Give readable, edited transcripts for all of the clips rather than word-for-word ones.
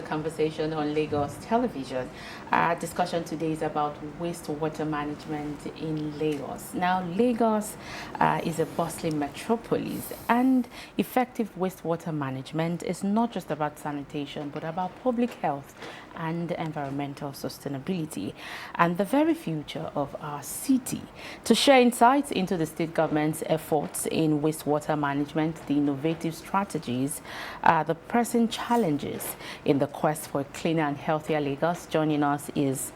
conversation on Lagos television. Our discussion today is about wastewater management in Lagos. Now, Lagos is a bustling metropolis, and effective wastewater management is not just about sanitation, but about public health and environmental sustainability and the very future of our city. To share insights into the state government's efforts in wastewater management, the innovative strategies, the pressing challenges in the quest for a cleaner and healthier Lagos, joining us is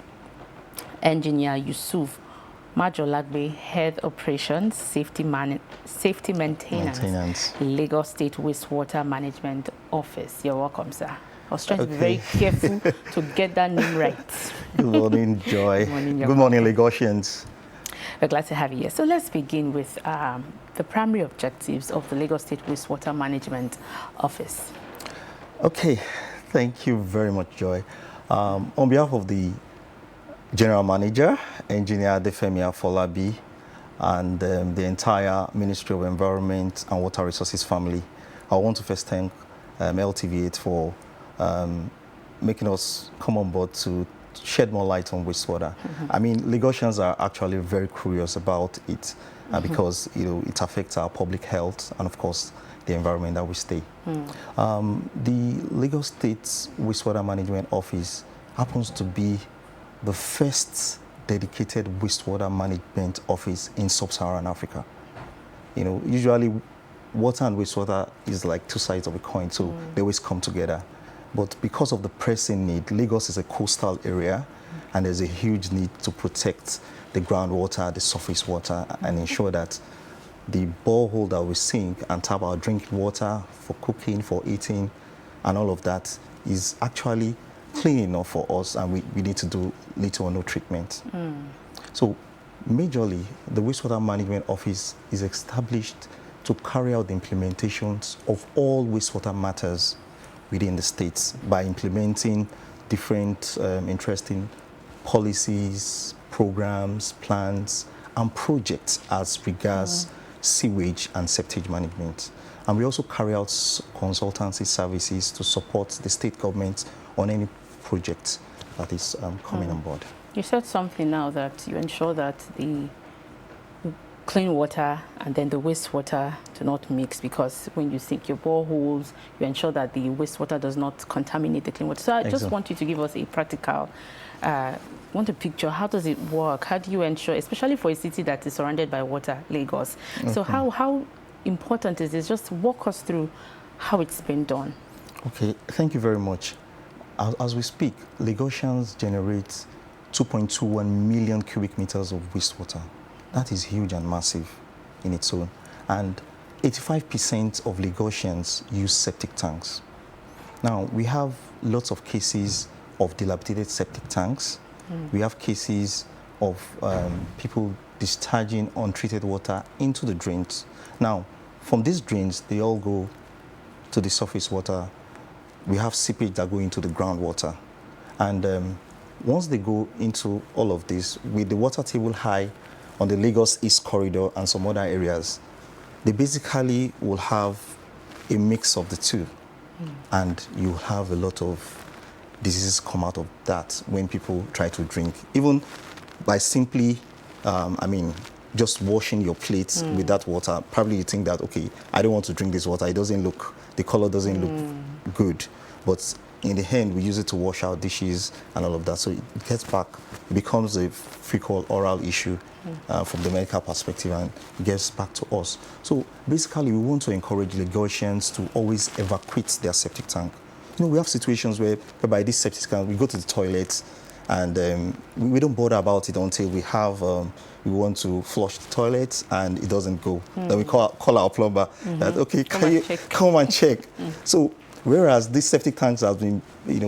Engineer Yusuf Majolagbe, Head Operations, Safety Maintenance, Lagos State Wastewater Management Office. You're welcome, sir. I was trying to be very careful to get that name right. Good morning, Joy. Good morning, Lagosians. We're glad to have you here. So let's begin with the primary objectives of the Lagos State Wastewater Management Office. Okay, thank you very much, Joy. On behalf of the General Manager, Engineer Adefemi Afolabi, and the entire Ministry of Environment and Water Resources family, I want to first thank LTV8 for making us come on board to shed more light on wastewater. I mean, Lagosians are actually very curious about it because it affects our public health and, of course, the environment that we stay. The Lagos State Wastewater Management Office happens to be the first dedicated wastewater management office in sub-Saharan Africa. Usually water and wastewater is like two sides of a coin, so they always come together. But because of the pressing need, Lagos is a coastal area, and there's a huge need to protect the groundwater, the surface water, and ensure that the borehole that we sink and tap our drinking water for cooking, for eating, and all of that is actually clean enough for us, and we need to do little or no treatment. So majorly, the Wastewater Management Office is established to carry out the implementations of all wastewater matters within the states by implementing different interesting policies, programs, plans, and projects as regards sewage and septic management. And we also carry out consultancy services to support the state government on any project that is coming on board. You said something now that you ensure that the clean water and then the wastewater do not mix, because when you sink your boreholes, you ensure that the wastewater does not contaminate the clean water. So I just want you to give us a practical, want a picture. How does it work? How do you ensure, especially for a city that is surrounded by water, Lagos? So how important is this? Just walk us through how it's been done. Okay, thank you very much. As we speak, Lagosians generate 2.21 million cubic meters of wastewater. That is huge and massive in its own. And 85% of Lagosians use septic tanks. Now, we have lots of cases of dilapidated septic tanks. We have cases of people discharging untreated water into the drains. Now, from these drains, they all go to the surface water. We have seepage that go into the groundwater. And once they go into all of this, with the water table high on the Lagos East Corridor and some other areas, they basically will have a mix of the two. And you have a lot of diseases come out of that when people try to drink. Even by simply, just washing your plates with that water, probably you think that, okay, I don't want to drink this water. It doesn't look, the color doesn't look good. But in the end, we use it to wash our dishes and all of that. So it gets back, it becomes a fecal oral issue from the medical perspective, and it gets back to us. So basically, we want to encourage Lagosians to always evacuate their septic tank. We have situations whereby this septic tank, we go to the toilet, and we don't bother about it until we have, we want to flush the toilet and it doesn't go. Then we call our plumber, that, okay, can you come and check? So, whereas these septic tanks have been,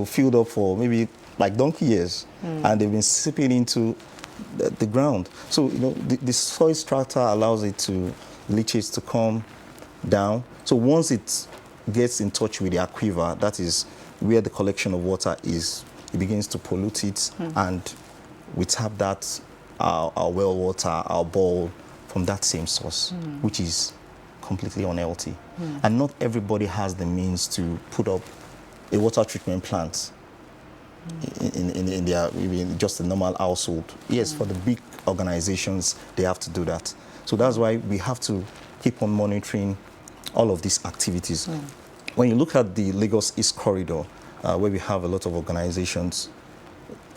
filled up for maybe like donkey years, and they've been seeping into the ground. So, the soil strata allows it to, leachate to come down. So once it gets in touch with the aquifer, that is where the collection of water is, it begins to pollute it, and we tap that, our well water, our bowl, from that same source, which is completely unhealthy. And not everybody has the means to put up a water treatment plant in their in just a normal household. Yes, for the big organizations, they have to do that. So that's why we have to keep on monitoring all of these activities. When you look at the Lagos East Corridor, where we have a lot of organizations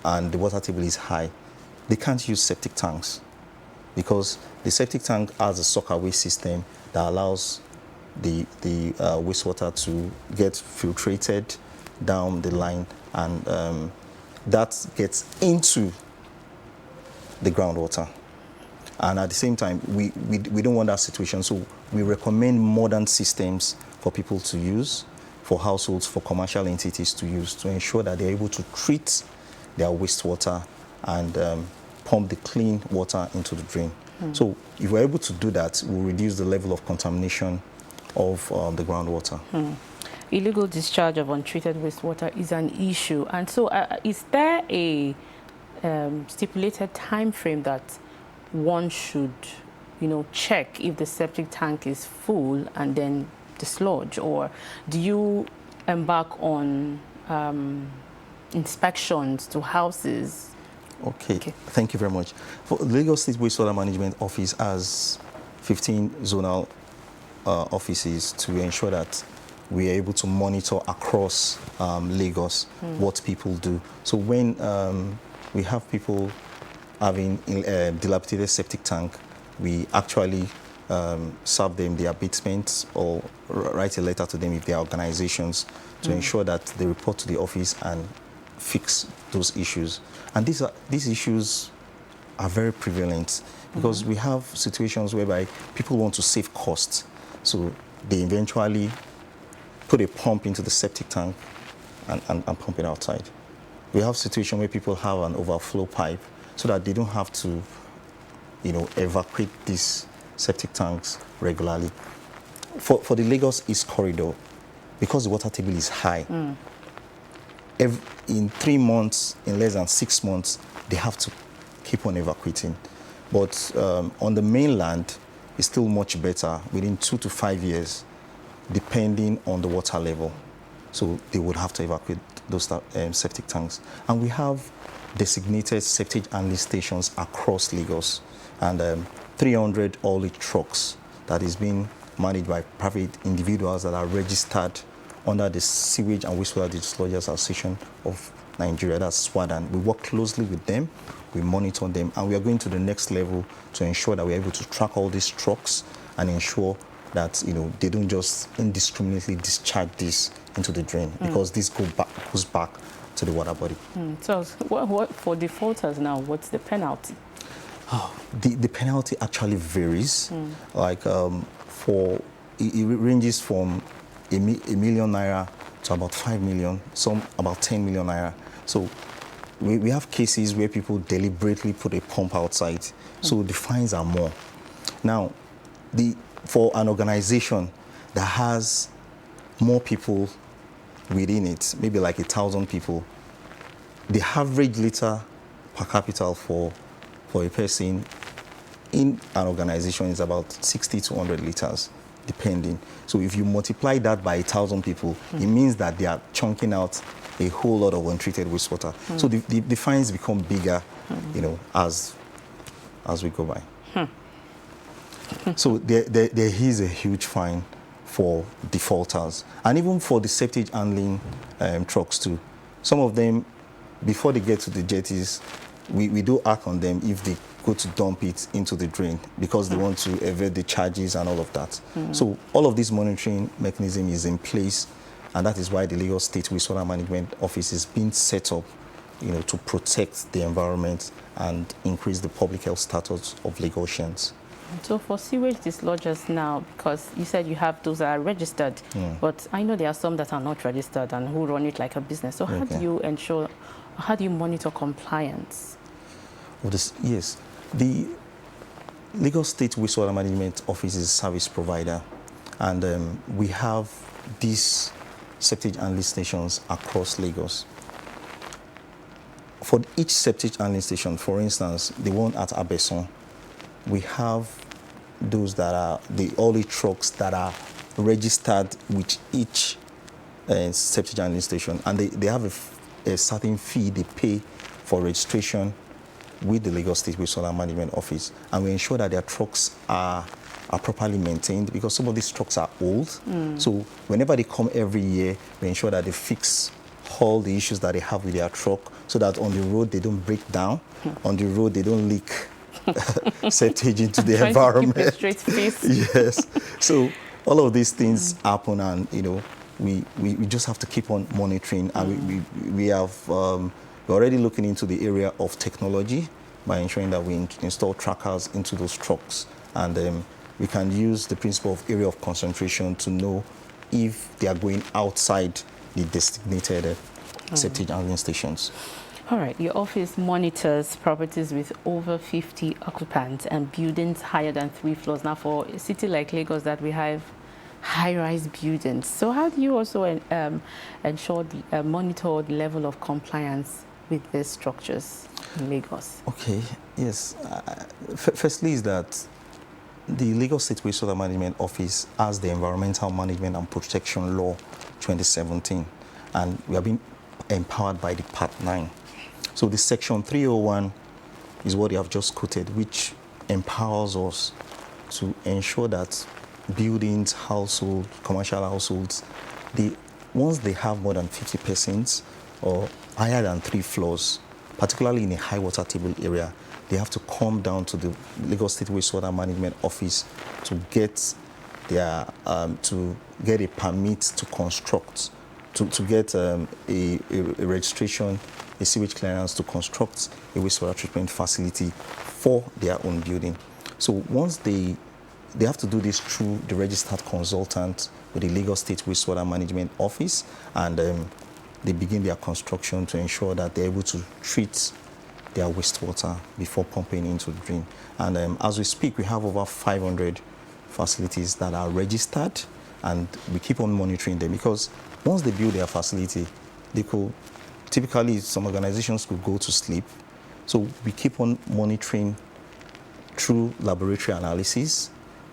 and the water table is high, they can't use septic tanks because the septic tank has a sockaway system that allows the wastewater to get filtrated down the line, and that gets into the groundwater. And at the same time, we don't want that situation, so we recommend modern systems for people to use, for households, for commercial entities to use, to ensure that they're able to treat their wastewater and pump the clean water into the drain. So if we're able to do that, we'll reduce the level of contamination of the groundwater. Illegal discharge of untreated wastewater is an issue. And so is there a stipulated time frame that one should, check if the septic tank is full and then dislodge? Or do you embark on inspections to houses? Okay, thank you very much. For Lagos State Wastewater Management Office has 15 zonal offices to ensure that we are able to monitor across Lagos what people do. So when we have people having dilapidated septic tank, we actually serve them the abatement or write a letter to them if they are organizations to ensure that they report to the office and fix those issues. And these issues are very prevalent because we have situations whereby people want to save costs. So they eventually put a pump into the septic tank and pump it outside. We have situations where people have an overflow pipe so that they don't have to, evacuate these septic tanks regularly. For the Lagos East Corridor, because the water table is high, in 3 months, in less than 6 months, they have to keep on evacuating. But on the mainland, it's still much better within 2 to 5 years, depending on the water level. So they would have to evacuate those septic tanks. And we have designated septic handling stations across Lagos, and 300 haulage trucks that is being managed by private individuals that are registered under the Sewage and Wastewater Dislodgers Association of Nigeria, that's SWADAN. We work closely with them, we monitor them, and we are going to the next level to ensure that we're able to track all these trucks and ensure that they don't just indiscriminately discharge this into the drain, because this goes back to the water body. So what for defaulters now, what's the penalty? The penalty actually varies. Like it ranges from a million naira to about 5 million, some about 10 million naira. So we have cases where people deliberately put a pump outside, so the fines are more. Now, for an organization that has more people within it, maybe like 1,000 people, the average liter per capita for a person in an organization is about 60 to 100 liters, depending. So if you multiply that by 1,000 people, it means that they are chunking out a whole lot of untreated wastewater. So the fines become bigger, as we go by. So there is a huge fine for defaulters, and even for the septic handling trucks too. Some of them, before they get to the jetties, we do act on them if they go to dump it into the drain because they want to evade the charges and all of that. So all of this monitoring mechanism is in place, and that is why the Lagos State Wastewater Management Office is being set up, to protect the environment and increase the public health status of Lagosians. So for sewage dislodgers now, because you said you have those that are registered, but I know there are some that are not registered and who run it like a business. So how do you ensure, how do you monitor compliance? Yes, the Lagos State Wastewater Management Office is a service provider, and we have these septic handling stations across Lagos. For each septic handling station, for instance, the one at Abeson, we have those that are the haulage trucks that are registered with each septic handling station, and they have a certain fee they pay for registration with the Lagos State Wastewater Management Office, and we ensure that their trucks are properly maintained, because some of these trucks are old. So whenever they come every year, we ensure that they fix all the issues that they have with their truck, so that on the road they don't break down, on the road they don't leak septage into the environment. To keep a straight face. Yes. So all of these things happen, and we just have to keep on monitoring, and we have we're already looking into the area of technology by ensuring that we install trackers into those trucks, and we can use the principle of area of concentration to know if they are going outside the designated septic handling stations. All right, your office monitors properties with over 50 occupants and buildings higher than 3 floors. Now, for a city like Lagos that we have high-rise buildings, so how do you also ensure monitor the level of compliance with these structures in Lagos? Okay, yes. Firstly is that the Lagos State Wastewater Management Office has the Environmental Management and Protection Law 2017, and we have been empowered by the Part 9. So the Section 301 is what you have just quoted, which empowers us to ensure that buildings, households, commercial households, once they have more than 50 persons or higher than 3 floors, particularly in a high water table area, they have to come down to the Lagos State Wastewater Management Office to get their to get a permit to construct, to get a registration, a sewage clearance to construct a wastewater treatment facility for their own building. So once they have to do this through the registered consultant with the Lagos State Wastewater Management Office, and they begin their construction to ensure that they're able to treat their wastewater before pumping into the drain. And as we speak, we have over 500 facilities that are registered, and we keep on monitoring them, because once they build their facility, they could, typically some organizations could go to sleep. So we keep on monitoring through laboratory analysis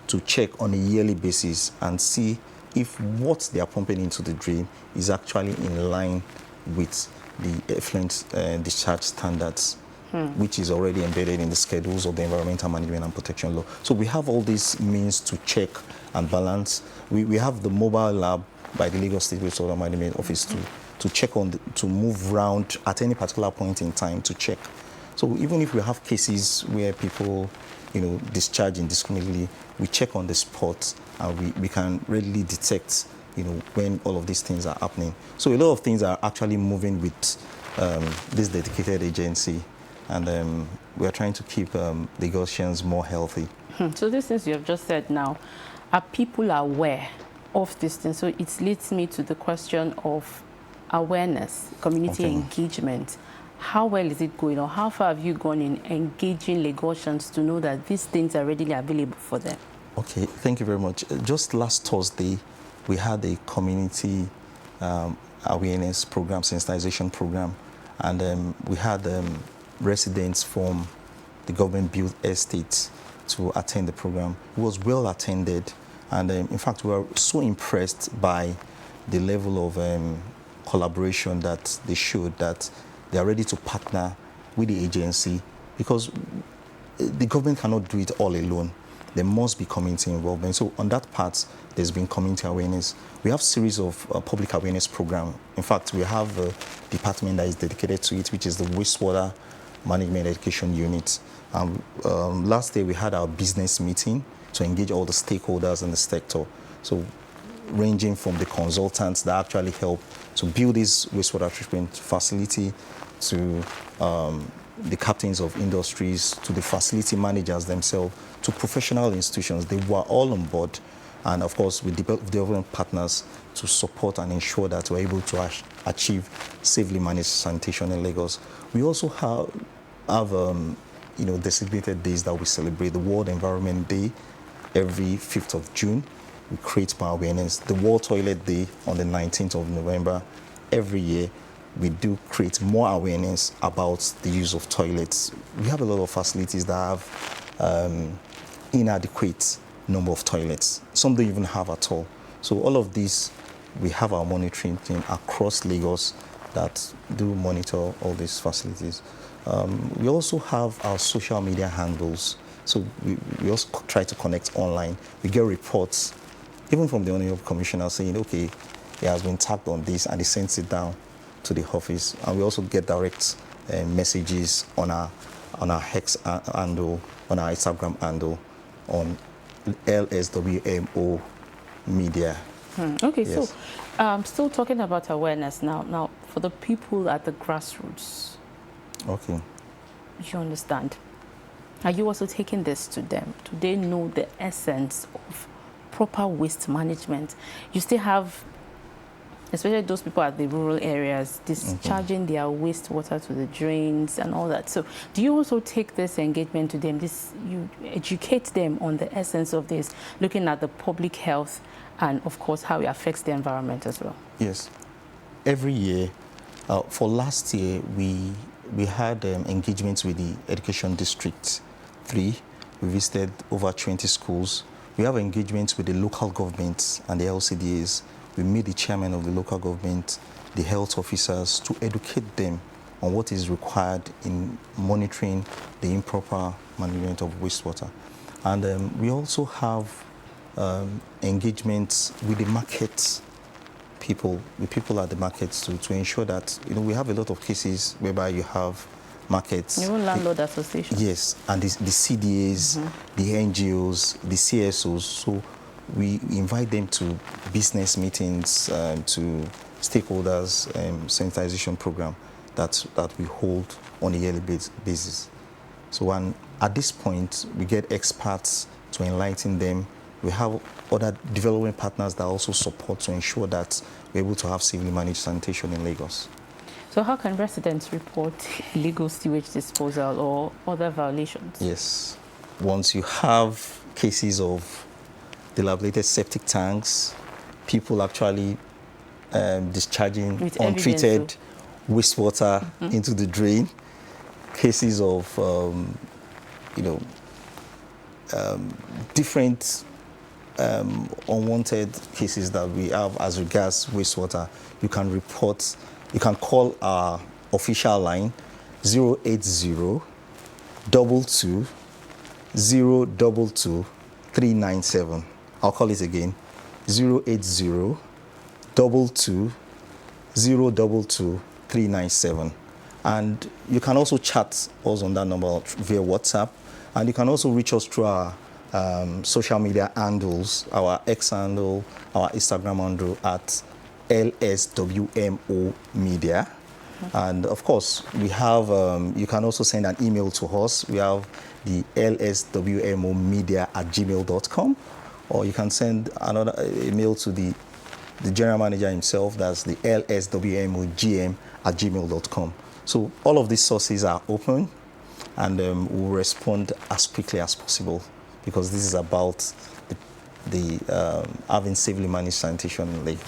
to check on a yearly basis and see if what they are pumping into the drain is actually in line with the effluent discharge standards, which is already embedded in the schedules of the Environmental Management and Protection Law. So we have all these means to check and balance. We have the mobile lab by the Lagos State Wastewater Management Office to check on, to move around at any particular point in time to check. So even if we have cases where people, discharge indiscriminately, we check on the spot, and we can readily detect, when all of these things are happening. So a lot of things are actually moving with this dedicated agency, and we are trying to keep Lagosians more healthy. So these things you have just said now, are people aware of these things? So it leads me to the question of awareness, community engagement. How well is it going, or how far have you gone in engaging Lagosians to know that these things are readily available for them? Okay, thank you very much. Just last Thursday, we had a community awareness program, sensitization program, and we had residents from the government-built estates to attend the program. It was well attended, and in fact, we were so impressed by the level of collaboration that they showed, that they are ready to partner with the agency, because the government cannot do it all alone. There must be community involvement. So on that part, there's been community awareness. We have a series of public awareness programs. In fact, we have a department that is dedicated to it, which is the Wastewater Management Education Unit. Last day, we had our business meeting to engage all the stakeholders in the sector. So ranging from the consultants that actually help to build this wastewater treatment facility, to the captains of industries, to the facility managers themselves, to professional institutions. They were all on board, and of course with development partners to support and ensure that we're able to achieve safely managed sanitation in Lagos. We also have designated days that we celebrate. The World Environment Day every 5th of June. We create more awareness. The World Toilet Day on the 19th of November. Every year, we do create more awareness about the use of toilets. We have a lot of facilities that have inadequate number of toilets. Some don't even have at all. So all of these we have our monitoring team across Lagos that do monitor all these facilities. We also have our social media handles. So we also try to connect online. We get reports, even from the Honorable Commissioner, saying, okay, he has been tagged on this, and he sends it down to the office. And we also get direct messages on our Hex handle, on our Instagram handle, on LSWMO media. Okay, Yes. so still talking about awareness now. Now, for the people at the grassroots, Okay. you understand, are you also taking this to them? Do they know the essence of proper waste management? You still have, especially those people at the rural areas, discharging their wastewater to the drains and all that. So do you also take this engagement to them? You educate them on the essence of this, looking at the public health and, of course, how it affects the environment as well? Yes. Every year, for last year, we had engagements with the Education District 3. We visited over 20 schools. We have engagements with the local governments and the LCDAs. We meet the chairman of the local government, the health officers, to educate them on what is required in monitoring the improper management of wastewater. And we also have engagements with the markets people, with people at the markets to ensure that, we have a lot of cases whereby you have markets. Even landlord associations. Yes, and the CDAs, the NGOs, the CSOs. So we invite them to business meetings, to stakeholders, sensitization program that we hold on a yearly basis. So at this point, we get experts to enlighten them. We have other development partners that also support to ensure that we're able to have safely managed sanitation in Lagos. So how can residents report illegal sewage disposal or other violations? Yes. Once you have cases of dilapidated septic tanks, people actually discharging with untreated wastewater into the drain, cases of, different unwanted cases that we have as regards wastewater, you can report. You can call our official line 080 22 022 397. I'll call it again 080 22 022 397. And you can also chat us on that number via WhatsApp. And you can also reach us through our social media handles, our X handle, our Instagram handle at LSWMO Media. And of course, we have, you can also send an email to us. We have the lswmomedia@gmail.com, or you can send another email to the general manager himself. That's the lswmogm@gmail.com. So all of these sources are open, and we'll respond as quickly as possible, because this is about the having safely managed sanitation in Lagos.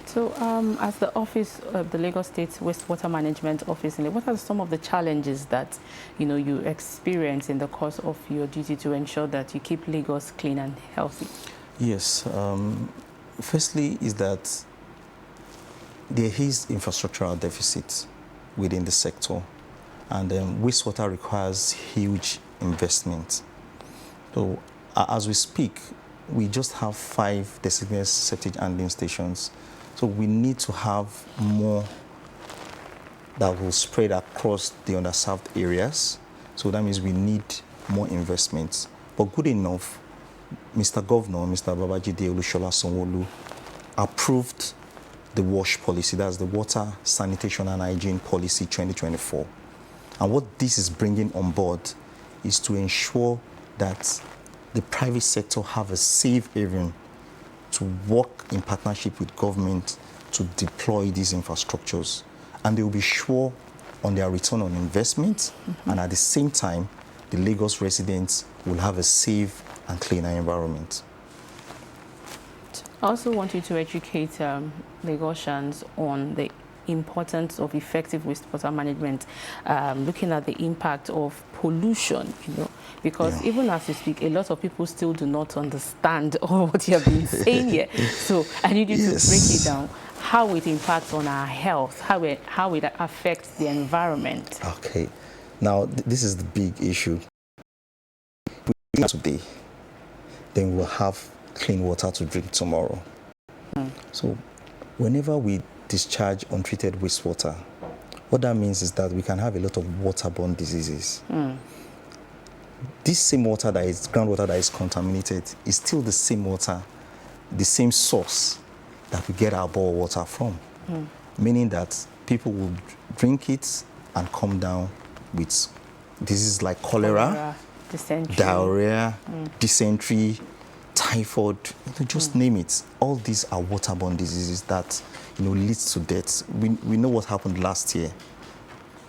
So as the office of the Lagos State Wastewater Management Office, what are some of the challenges that you experience in the course of your duty to ensure that you keep Lagos clean and healthy? Yes. Firstly is that there is infrastructural deficit within the sector, and wastewater requires huge investment. So as we speak, we just have 5 designated septic handling stations. So we need to have more that will spread across the underserved areas. So that means we need more investments. But good enough, Mr. Governor, Mr. Babajide Olushola Sanwo-Olu, approved the WASH policy, that's the Water, Sanitation and Hygiene Policy 2024. And what this is bringing on board is to ensure that the private sector have a safe haven to work in partnership with government to deploy these infrastructures. And they will be sure on their return on investment, and at the same time, the Lagos residents will have a safe and cleaner environment. I also want you to educate Lagosians on the importance of effective wastewater management, looking at the impact of pollution, Because even as you speak, a lot of people still do not understand all what you have been saying here. So I need you to break it down, how it impacts on our health, how it affects the environment. Okay. Now, this is the big issue. We drink today, then we'll have clean water to drink tomorrow. So whenever we discharge untreated wastewater, what that means is that we can have a lot of waterborne diseases. This same water that is groundwater that is contaminated is still the same water, the same source that we get our bore water from. Meaning that people will drink it and come down with diseases like cholera, dysentery, diarrhea, dysentery, typhoid, just name it. All these are waterborne diseases that leads to death. We know what happened last year.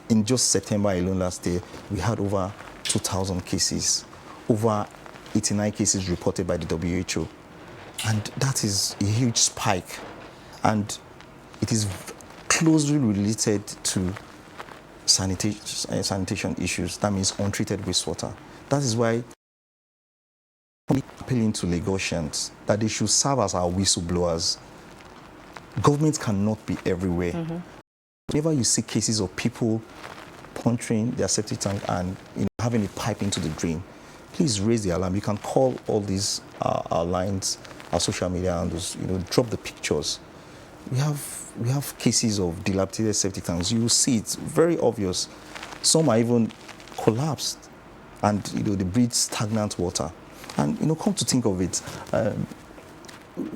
In just September alone last year, we had over 2,000 cases, over 89 cases reported by the WHO. And that is a huge spike. And it is closely related to sanitation issues. That means untreated wastewater. That is why I'm appealing to Lagosians that they should serve as our whistleblowers. Government cannot be everywhere. Whenever you see cases of people puncturing their septic tank and having a pipe into the drain, please raise the alarm. You can call all these our lines, our social media handles, drop the pictures. We have cases of dilapidated septic tanks. You will see it's very obvious. Some are even collapsed, and they breathe stagnant water. And come to think of it,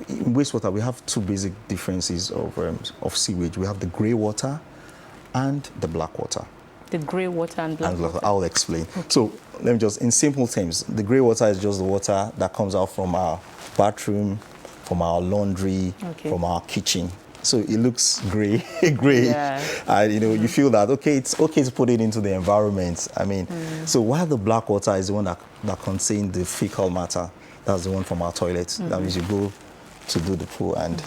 in wastewater we have two basic differences of sewage. We have the grey water and the black water. The grey water and black water. I'll explain. Okay. So let me just, in simple terms, the grey water is just the water that comes out from our bathroom, from our laundry, from our kitchen. So it looks grey, Yeah. And you feel that it's okay to put it into the environment. I mean, so while the black water is the one that contains the fecal matter, that's the one from our toilets. That means you go to do the poo, and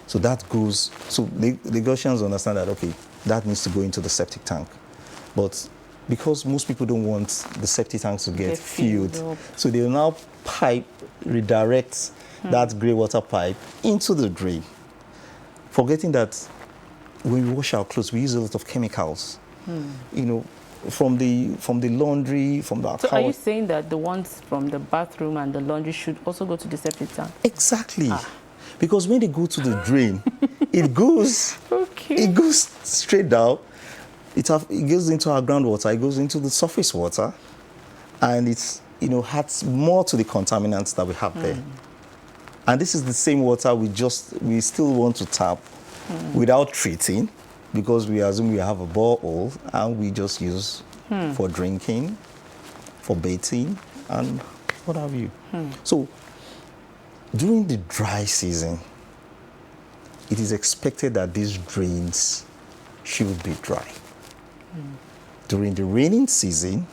so that goes. So the Lagosians understand that that needs to go into the septic tank, but because most people don't want the septic tanks to get filled, so they will now redirect that grey water pipe into the drain, forgetting that when we wash our clothes, we use a lot of chemicals. From the laundry, from the So are you saying that the ones from the bathroom and the laundry should also go to the septic tank? Exactly. Because when they go to the drain, it goes straight down. It goes into our groundwater, it goes into the surface water, and it's adds more to the contaminants that we have there. And this is the same water we still want to tap without treating, because we assume we have a borehole and we just use for drinking, for bathing, and what have you. So during the dry season, it is expected that these drains should be dry. During the raining season,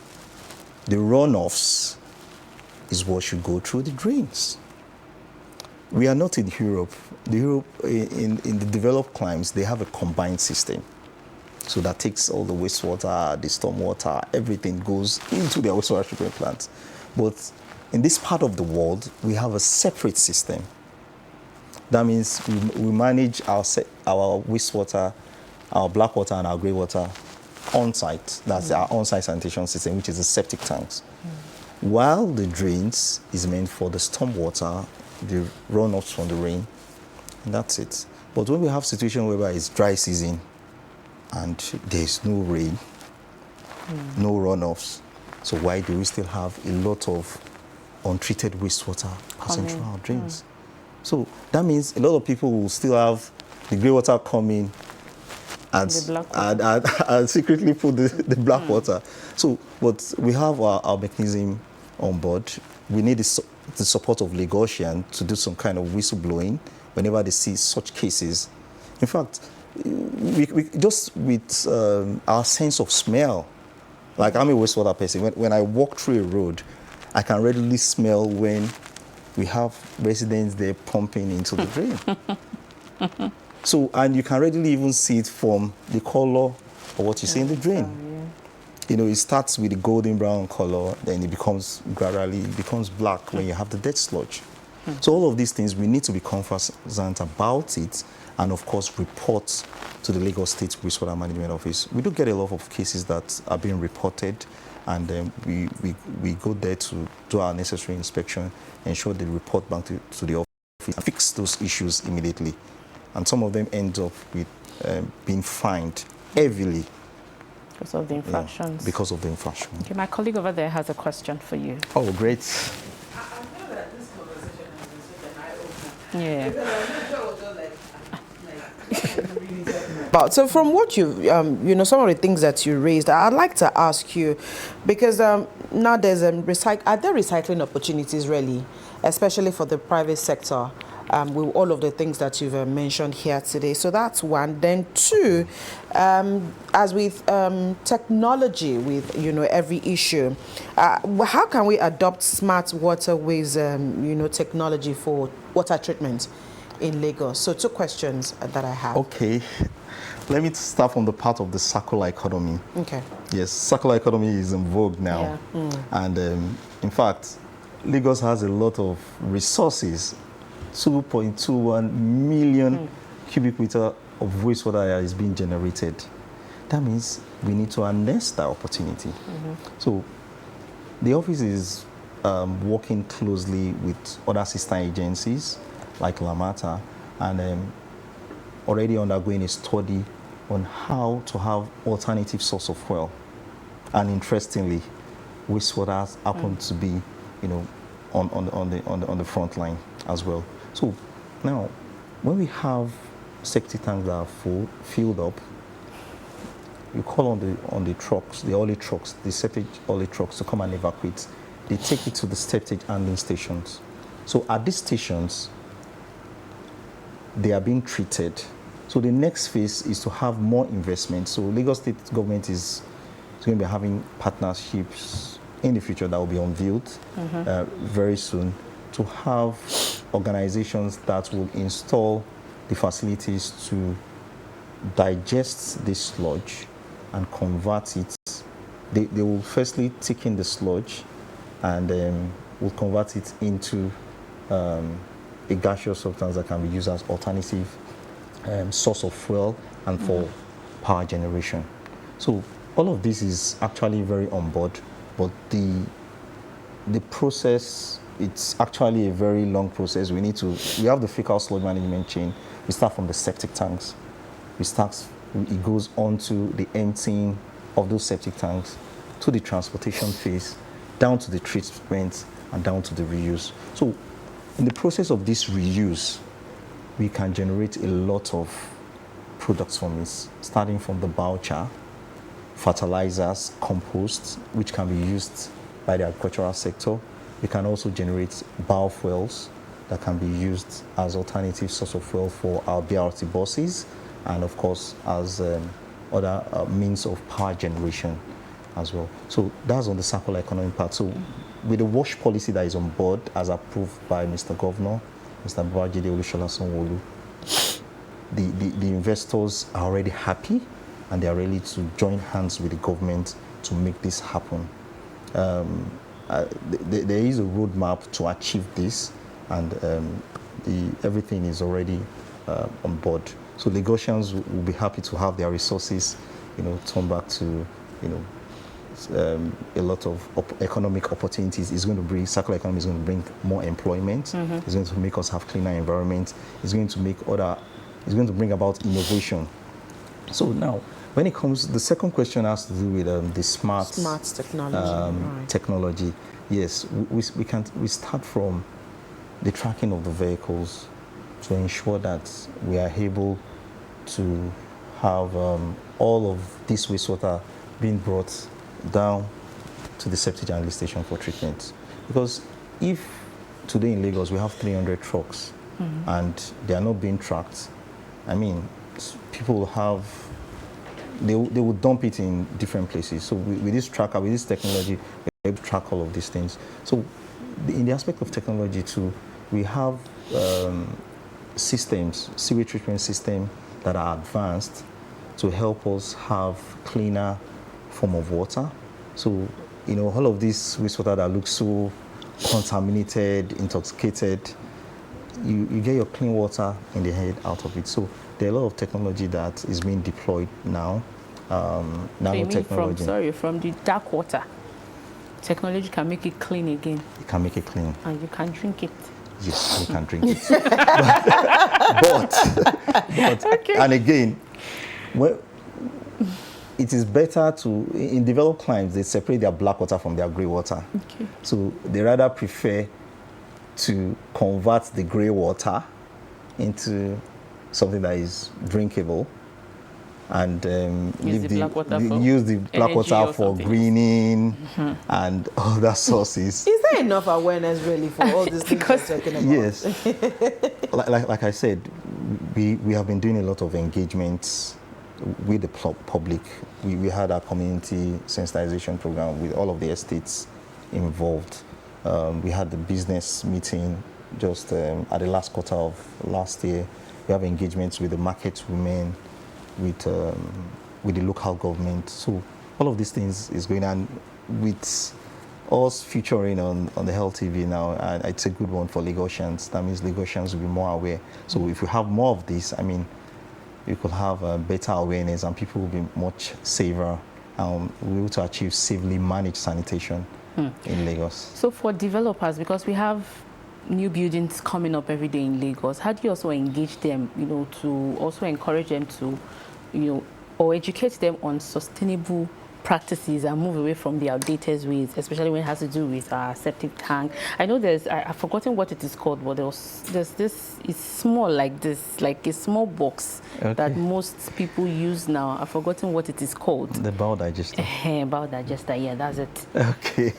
the runoffs is what should go through the drains. We are not in Europe. In the developed climes, they have a combined system. So that takes all the wastewater, the stormwater, everything goes into their wastewater treatment plants. But in this part of the world, we have a separate system. That means we manage our wastewater, our black water and our grey water on-site. That's our on-site sanitation system, which is the septic tanks. While the drains is meant for the stormwater, the runoffs from the rain, and that's it. But when we have situation whereby it's dry season and there's no rain, no runoffs, so why do we still have a lot of untreated wastewater passing through our drains? So that means a lot of people will still have the grey water coming and secretly put the black water. So, but we have our mechanism on board. We need the support of Lagosian to do some kind of whistleblowing whenever they see such cases. In fact, we just with our sense of smell, like I'm a wastewater person, when I walk through a road, I can readily smell when we have residents there pumping into the drain. So, and you can readily even see it from the color of what you see in the drain. it starts with the golden brown color, then it becomes gradually black when you have the dead sludge. So all of these things, we need to be conversant about it, and of course report to the Lagos State Wastewater Management Office. We do get a lot of cases that are being reported, and then we go there to do our necessary inspection, ensure they report back to the office and fix those issues immediately. And some of them end up with being fined heavily. Because of the infractions. Yeah, because of the infraction. Okay, my colleague over there has a question for you. Oh, great. I feel that this conversation has been such an eye-opener. Yeah. Because I'm not sure But so from what you've, some of the things that you raised, I'd like to ask you, because now there's are there recycling opportunities really, especially for the private sector, with all of the things that you've mentioned here today. So that's one. Then two, as with technology, with every issue, how can we adopt smart waterways, technology for water treatment in Lagos? So two questions that I have. Okay, let me start from the part of the circular economy. Okay. Yes, circular economy is in vogue now. Yeah. And in fact, Lagos has a lot of resources. 2.21 million cubic meter of wastewater is being generated. That means we need to harness that opportunity. So the office is working closely with other sister agencies like Lamata, and already undergoing a study on how to have alternative source of fuel. And interestingly, wastewater happen to be, on the front line as well. So now, when we have septic tanks that are filled up, you call on the trucks, the oily trucks, the septic oily trucks to come and evacuate. They take it to the septic handling stations. So at these stations, they are being treated. So the next phase is to have more investment. So Lagos State government is going to be having partnerships in the future that will be unveiled very soon, to have organizations that will install the facilities to digest this sludge and convert it. They will firstly take in the sludge and will convert it into a gaseous substance that can be used as alternative source of fuel and for power generation. So all of this is actually very on board, but the process, it's actually a very long process. We have the fecal sludge management chain. We start from the septic tanks. It goes on to the emptying of those septic tanks, to the transportation phase, down to the treatment, and down to the reuse. So in the process of this reuse, we can generate a lot of products from it, starting from the biochar, fertilizers, compost, which can be used by the agricultural sector. We can also generate biofuels that can be used as alternative source of fuel for our BRT buses, and of course as other means of power generation as well. So that's on the circular economy part. So with the WASH policy that is on board, as approved by Mr. Governor, Mr. Babajide Olusola, the investors are already happy, and they are ready to join hands with the government to make this happen. There is a roadmap to achieve this, and everything is already on board. So Lagosians will be happy to have their resources, turn back to, a lot of economic opportunities. Circular economy is going to bring more employment. It's going to make us have cleaner environment. It's going to bring about innovation. So now, when it comes, the second question has to do with the smart technology. Technology. Yes, we start from the tracking of the vehicles to ensure that we are able to have all of this wastewater being brought down to the septic handling station for treatment. Because if today in Lagos we have 300 trucks and they are not being tracked, people will they will dump it in different places. So with this tracker, with this technology, we're able to track all of these things. So in the aspect of technology too, we have systems, sewage treatment systems that are advanced to help us have cleaner form of water. So, all of this wastewater that looks so contaminated, intoxicated, you get your clean water in the head out of it. So there are a lot of technology that is being deployed now. Nanotechnology. From the dark water, technology can make it clean again. It can make it clean. And you can drink it. Yes, you can drink it. but okay. And again, it is better in developed climes, they separate their black water from their grey water. Okay. So they rather prefer to convert the grey water into something that is drinkable and use the black water for greening and other sources. Is there enough awareness really for all these things you're talking about? Yes. like I said, we have been doing a lot of engagements with the public. We had our community sensitization program with all of the estates involved. We had the business meeting just at the last quarter of last year. We have engagements with the market women, with the local government. So all of these things is going on with us featuring on the Health TV now. And it's a good one for Lagosians. That means Lagosians will be more aware. So if we have more of this, I mean, we could have better awareness and people will be much safer. We'll be able to achieve safely managed sanitation in Lagos. So for developers, because we have new buildings coming up every day in Lagos, how do you also engage them, to also encourage them to, or educate them on sustainable practices and move away from the outdated ways, especially when it has to do with our septic tank? I know I've forgotten what it is called, but there's this, it's small like this, like a small box that most people use now. I've forgotten what it is called. The bowel digester. Bowel digester, yeah, that's it. Okay.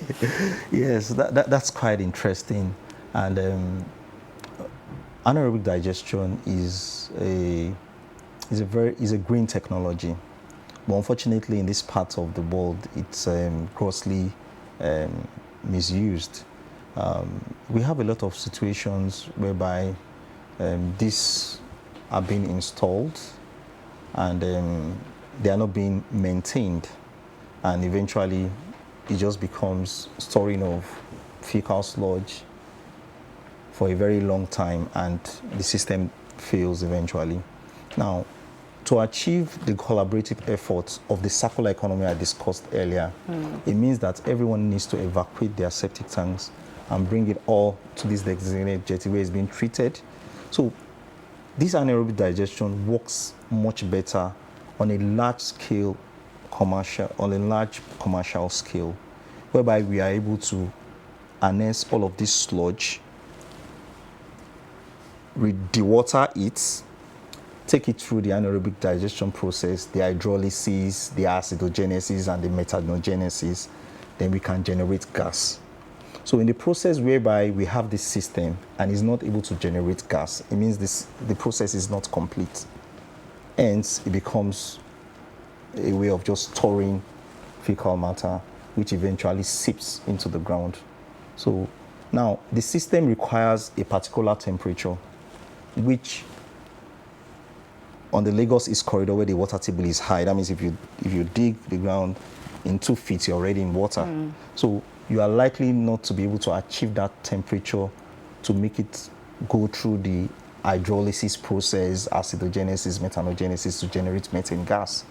Yes, that's quite interesting. And anaerobic digestion is a green technology. But unfortunately, in this part of the world, it's grossly misused. We have a lot of situations whereby these are being installed and they are not being maintained. And eventually, it just becomes storing of fecal sludge for a very long time, and the system fails eventually. Now, to achieve the collaborative efforts of the circular economy I discussed earlier, it means that everyone needs to evacuate their septic tanks and bring it all to this designated jetty where it's being treated. So this anaerobic digestion works much better on a large commercial scale, whereby we are able to harness all of this sludge, dewater it, take it through the anaerobic digestion process, the hydrolysis, the acidogenesis, and the methanogenesis, then we can generate gas. So in the process whereby we have this system and is not able to generate gas, it means the process is not complete. Hence, it becomes a way of just storing fecal matter, which eventually seeps into the ground. So now, the system requires a particular temperature, which on the Lagos East corridor where the water table is high, that means if you dig the ground in 2 feet, you're already in water. So you are likely not to be able to achieve that temperature to make it go through the hydrolysis process, acidogenesis, methanogenesis to generate methane gas.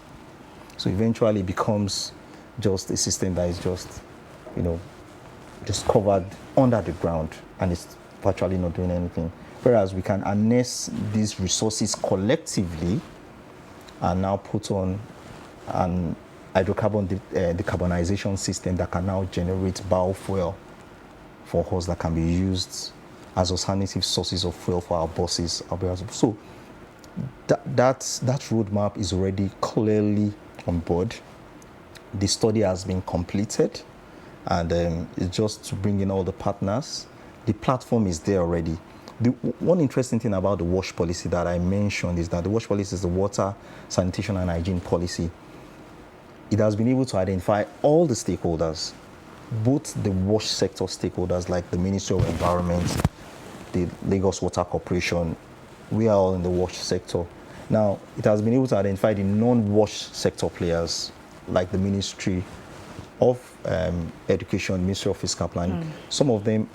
So eventually it becomes just a system that is just, just covered under the ground and it's virtually not doing anything. Whereas we can harness these resources collectively and now put on an hydrocarbon decarbonization system that can now generate biofuel for us that can be used as alternative sources of fuel for our buses. So that roadmap is already clearly on board. The study has been completed and it's just to bring in all the partners. The platform is there already. The one interesting thing about the WASH policy that I mentioned is that the WASH policy is the water, sanitation and hygiene policy. It has been able to identify all the stakeholders, both the WASH sector stakeholders like the Ministry of Environment, the Lagos Water Corporation. We are all in the WASH sector. Now, it has been able to identify the non-WASH sector players, like the Ministry of Education, Ministry of Fiscal Planning, some of them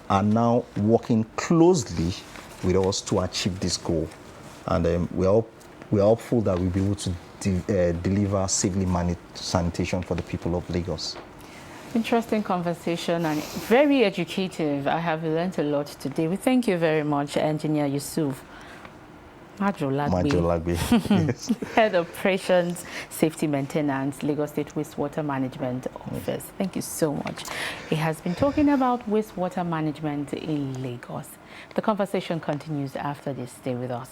are now working closely with us to achieve this goal. And we are hopeful that we'll be able to deliver safely managed sanitation for the people of Lagos. Interesting conversation and very educative. I have learned a lot today. We thank you very much, Engineer Yusuf Majolagbe. Yes. Head of Operations, Safety Maintenance, Lagos State Wastewater Management Office. Thank you so much. He has been talking about wastewater management in Lagos. The conversation continues after this. Stay with us.